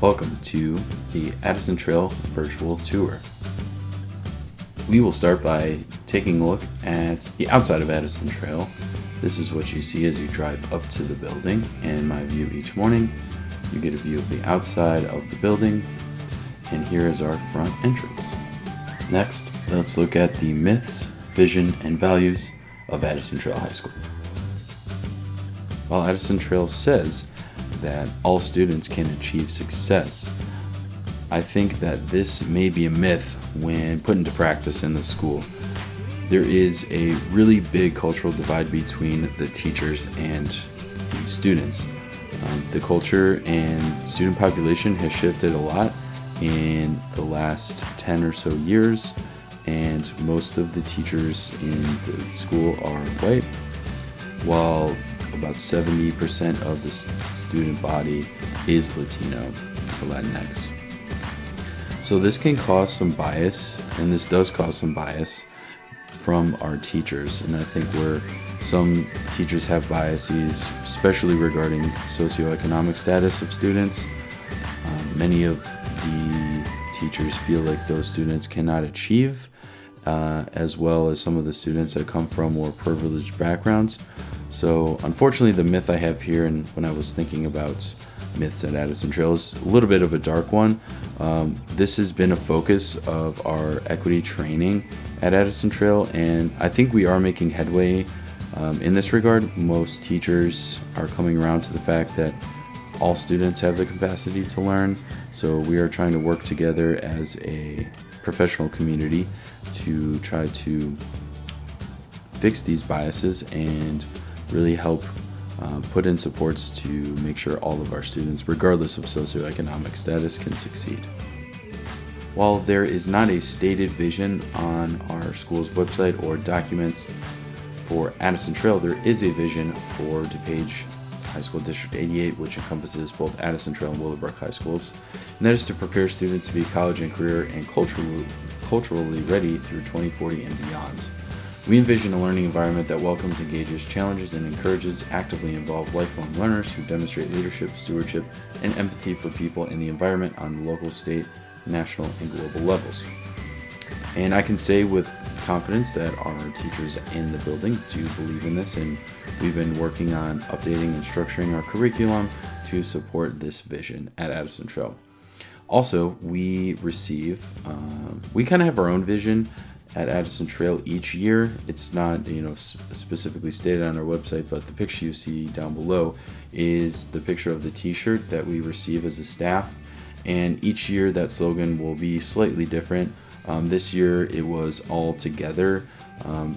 Welcome to the Addison Trail virtual tour. We will start by taking a look at the outside of Addison Trail. This is what you see as you drive up to the building, and in my view each morning you get a view of the outside of the building, and here is our front entrance. Next, let's look at the myths, vision, and values of Addison Trail High School. While Addison Trail says that all students can achieve success, I think that this may be a myth when put into practice in the school. There is a really big cultural divide between the teachers and the students. The culture and student population has shifted a lot in the last 10 or so years, and most of the teachers in the school are white, while about 70% of the student body is Latino or Latinx. So this can cause some bias, and this does cause some bias from our teachers. And I think where some teachers have biases, especially regarding socioeconomic status of students, many of the teachers feel like those students cannot achieve, as well as some of the students that come from more privileged backgrounds. So unfortunately, the myth I have here, and when I was thinking about myths at Addison Trail, is a little bit of a dark one. This has been a focus of our equity training at Addison Trail, and I think we are making headway in this regard. Most teachers are coming around to the fact that all students have the capacity to learn, so we are trying to work together as a professional community to try to fix these biases and really help put in supports to make sure all of our students, regardless of socioeconomic status, can succeed. While there is not a stated vision on our school's website or documents for Addison Trail, there is a vision for DuPage High School District 88, which encompasses both Addison Trail and Willowbrook High Schools, and that is to prepare students to be college and career and culturally ready through 2040 and beyond. We envision a learning environment that welcomes, engages, challenges, and encourages actively involved lifelong learners who demonstrate leadership, stewardship, and empathy for people in the environment on the local, state, national, and global levels. And I can say with confidence that our teachers in the building do believe in this, and we've been working on updating and structuring our curriculum to support this vision at Addison Trail. Also, we kind of have our own vision at Addison Trail each year. It's not, specifically stated on our website, but the picture you see down below is the picture of the t-shirt that we receive as a staff. And each year that slogan will be slightly different. This year it was all together,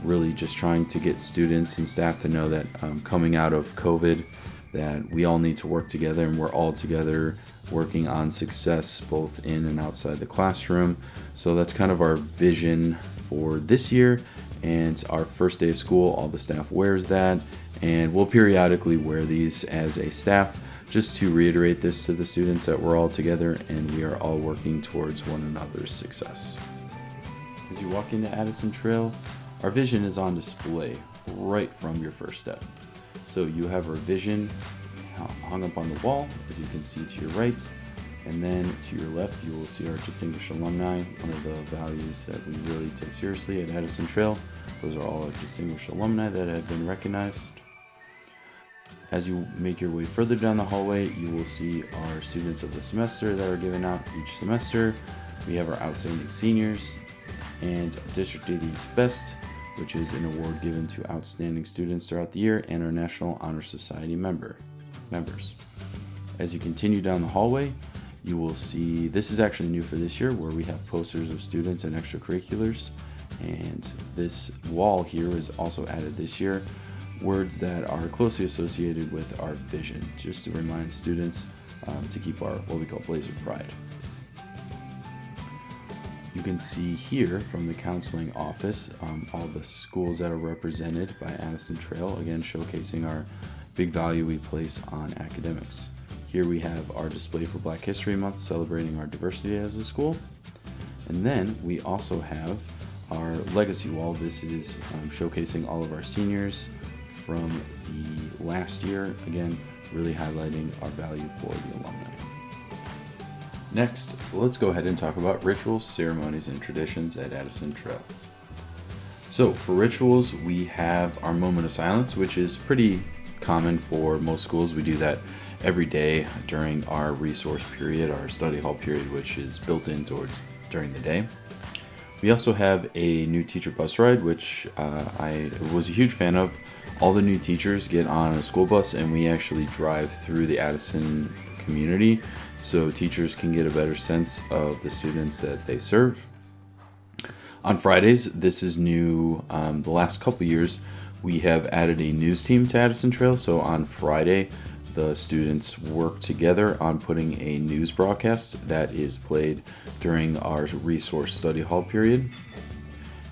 really just trying to get students and staff to know that coming out of COVID, that we all need to work together, and we're all together working on success both in and outside the classroom. So that's kind of our vision for this year, and our first day of school, all the staff wears that, and we'll periodically wear these as a staff just to reiterate this to the students that we're all together and we are all working towards one another's success. As you walk into Addison Trail, our vision is on display right from your first step. So you have our vision hung up on the wall, as you can see to your right, and then to your left you will see our distinguished alumni, one of the values that we really take seriously at Addison Trail. Those are all our distinguished alumni that have been recognized. As you make your way further down the hallway, you will see our students of the semester that are given out each semester. We have our outstanding seniors and District 88's Best, which is an award given to outstanding students throughout the year, and our National Honor Society members. As you continue down the hallway, you will see, this is actually new for this year, where we have posters of students and extracurriculars, and this wall here is also added this year, words that are closely associated with our vision, just to remind students to keep our, what we call, blaze of pride. You can see here from the counseling office all the schools that are represented by Addison Trail, again showcasing our big value we place on academics. Here we have our display for Black History Month, celebrating our diversity as a school. And then we also have our legacy wall. This is showcasing all of our seniors from the last year, again really highlighting our value for the alumni. Next, let's go ahead and talk about rituals, ceremonies, and traditions at Addison Trail. So for rituals, we have our moment of silence, which is pretty common for most schools. We do that every day during our resource period, our study hall period, which is built in during the day. We also have a new teacher bus ride, which I was a huge fan of. All the new teachers get on a school bus and we actually drive through the Addison community so teachers can get a better sense of the students that they serve. On Fridays, this is new. The last couple years, we have added a news team to Addison Trail. So on Friday, the students work together on putting a news broadcast that is played during our resource study hall period.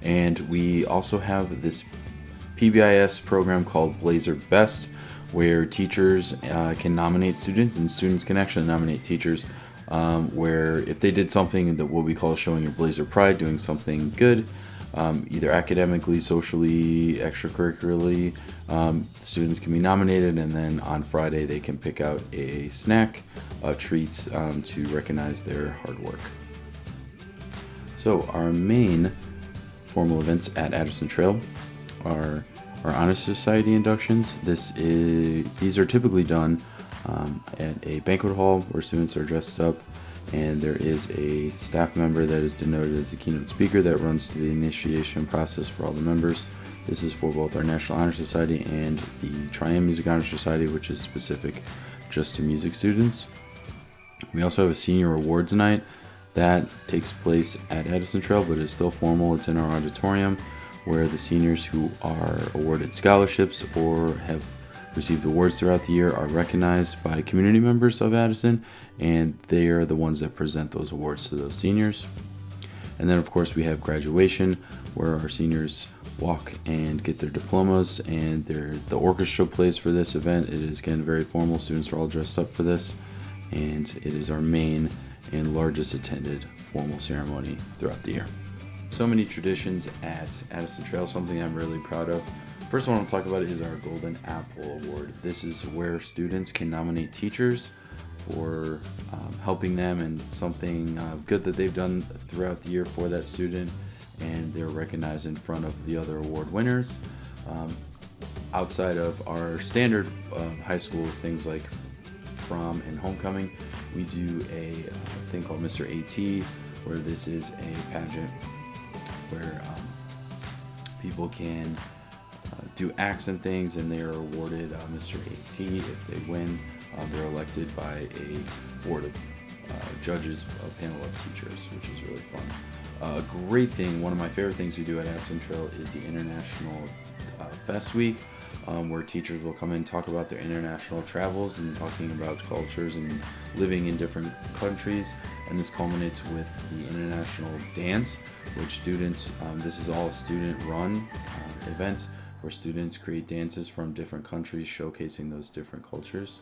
And we also have this PBIS program called Blazer Best, where teachers can nominate students and students can actually nominate teachers, where if they did something that what we call showing your Blazer pride, doing something good, either academically, socially, extracurricularly, students can be nominated, and then on Friday they can pick out a snack, treats to recognize their hard work. So our main formal events at Addison Trail are our Honor Society inductions. These are typically done at a banquet hall where students are dressed up, and there is a staff member that is denoted as the keynote speaker that runs the initiation process for all the members. This is for both our National Honor Society and the Triumph Music Honor Society, which is specific just to music students. We also have a senior awards night that takes place at Addison Trail, but is still formal. It's in our auditorium, where the seniors who are awarded scholarships or have received awards throughout the year are recognized by community members of Addison, and they are the ones that present those awards to those seniors. And then of course we have graduation, where our seniors walk and get their diplomas, and the orchestra plays for this event. It is again very formal. Students are all dressed up for this, and it is our main and largest attended formal ceremony throughout the year. So many traditions at Addison Trail, something I'm really proud of. First one I'll talk about is our Golden Apple Award. This is where students can nominate teachers for helping them in something good that they've done throughout the year for that student, and they're recognized in front of the other award winners. Outside of our standard high school things like prom and homecoming, we do a thing called Mr. AT, where this is a pageant where people can do acts and things, and they are awarded Mr. AT. If they win, they're elected by a board of judges, a panel of teachers, which is really fun. A great thing, one of my favorite things we do at Addison Trail is the International Fest Week, where teachers will come in and talk about their international travels and talking about cultures and living in different countries. And this culminates with the International Dance, which students, this is all a student-run event where students create dances from different countries showcasing those different cultures.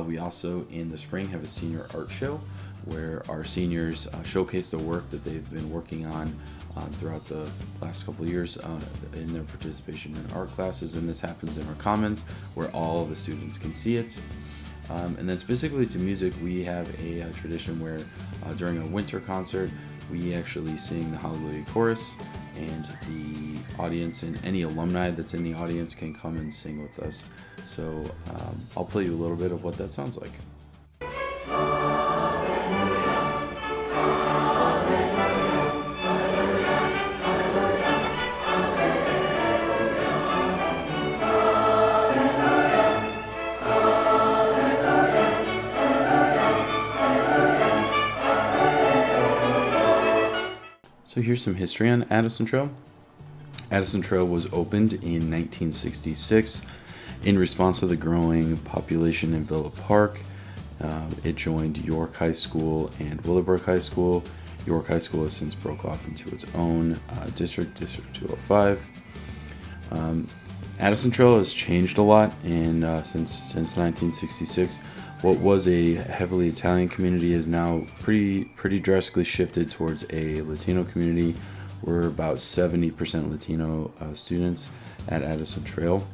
We also, in the spring, have a senior art show where our seniors showcase the work that they've been working on throughout the last couple of years in their participation in art classes, and this happens in our commons where all of the students can see it. And then specifically to music, we have a tradition where during a winter concert, we actually sing the Hallelujah Chorus, and the audience and any alumni that's in the audience can come and sing with us. So I'll play you a little bit of what that sounds like. So here's some history on Addison Trail. Addison Trail was opened in 1966 in response to the growing population in Villa Park. It joined York High School and Willowbrook High School. York High School has since broke off into its own District 205. Addison Trail has changed a lot since 1966. What was a heavily Italian community is now pretty drastically shifted towards a Latino community. We're about 70% Latino students at Addison Trail.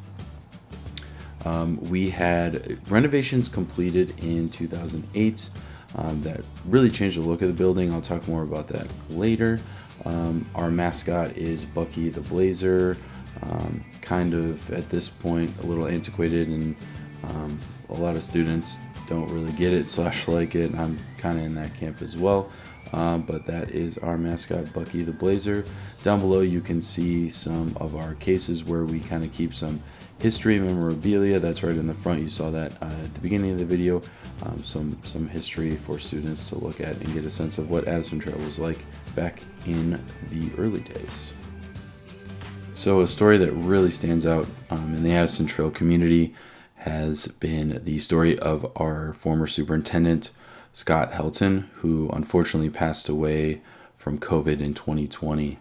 We had renovations completed in 2008. that really changed the look of the building. I'll talk more about that later. Our mascot is Bucky the Blazer. Kind of at this point a little antiquated, and a lot of students don't really get it / like it. I'm kind of in that camp as well. But that is our mascot, Bucky the Blazer. Down below you can see some of our cases where we kind of keep some history memorabilia. That's right in the front. You saw that at the beginning of the video. Some history for students to look at and get a sense of what Addison Trail was like back in the early days. So a story that really stands out in the Addison Trail community has been the story of our former superintendent, Scott Helton, who unfortunately passed away from COVID in 2020.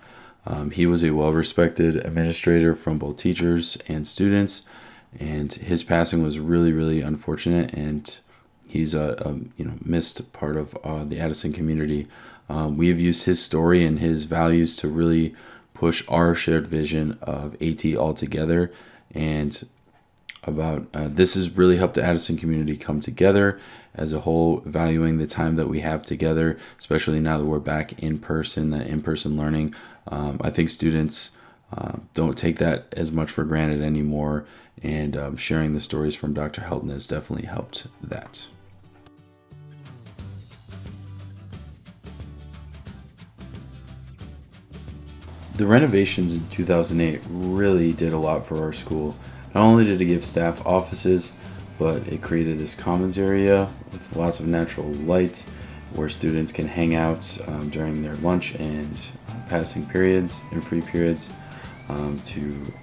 He was a well-respected administrator from both teachers and students, and his passing was really unfortunate, and he's a missed part of the Addison community. We have used his story and his values to really push our shared vision of AT all together, and about this has really helped the Addison community come together as a whole, valuing the time that we have together, especially now that we're back in person, that in-person learning. I think students don't take that as much for granted anymore, and sharing the stories from Dr. Helton has definitely helped that. The renovations in 2008 really did a lot for our school. Not only did it give staff offices, but it created this commons area with lots of natural light where students can hang out during their lunch and passing periods and free periods to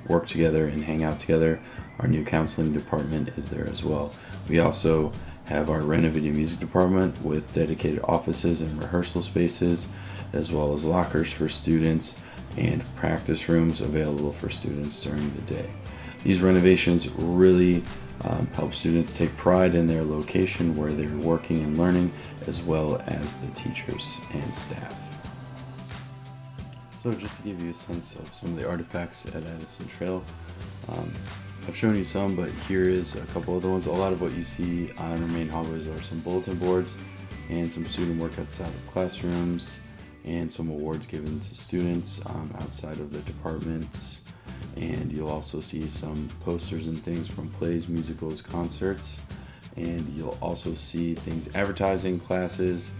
work together and hang out together. Our new counseling department is there as well. We also have our renovated music department with dedicated offices and rehearsal spaces, as well as lockers for students and practice rooms available for students during the day. These renovations really help students take pride in their location where they're working and learning, as well as the teachers and staff. So just to give you a sense of some of the artifacts at Addison Trail, I've shown you some, but here is a couple other ones. A lot of what you see on our main hallways are some bulletin boards and some student work outside of classrooms, and some awards given to students outside of the departments. And you'll also see some posters and things from plays, musicals, concerts, and you'll also see things advertising classes,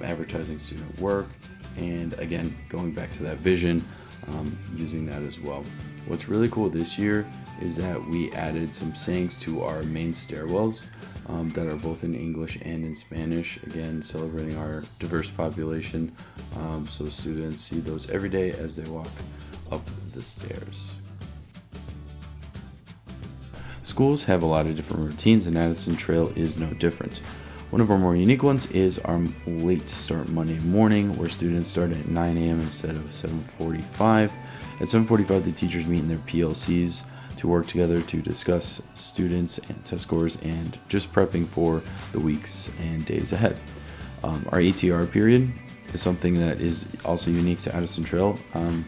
advertising student work, and again, going back to that vision, using that as well. What's really cool this year is that we added some sayings to our main stairwells that are both in English and in Spanish, again celebrating our diverse population, so students see those every day as they walk up the stairs. Schools have a lot of different routines, and Addison Trail is no different. One of our more unique ones is our late start Monday morning, where students start at 9 a.m. instead of 7:45. At 7:45, the teachers meet in their PLCs to work together to discuss students and test scores and just prepping for the weeks and days ahead. Our ATR period is something that is also unique to Addison Trail.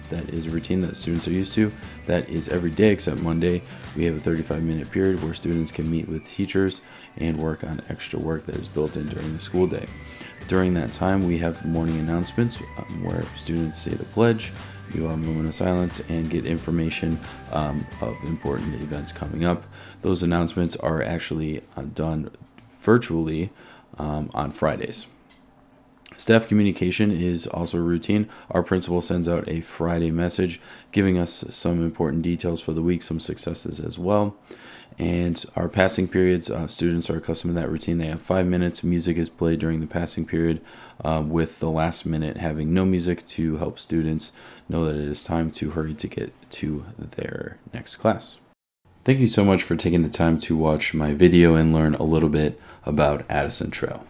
That is a routine that students are used to. That is every day except Monday. We have a 35-minute period where students can meet with teachers and work on extra work that is built in during the school day. During that time, we have morning announcements where students say the pledge, do our moment of silence, and get information of important events coming up. Those announcements are actually done virtually on Fridays. Staff communication is also a routine. Our principal sends out a Friday message giving us some important details for the week, some successes as well. And our passing periods, students are accustomed to that routine. They have 5 minutes. Music is played during the passing period, with the last minute having no music to help students know that it is time to hurry to get to their next class. Thank you so much for taking the time to watch my video and learn a little bit about Addison Trail.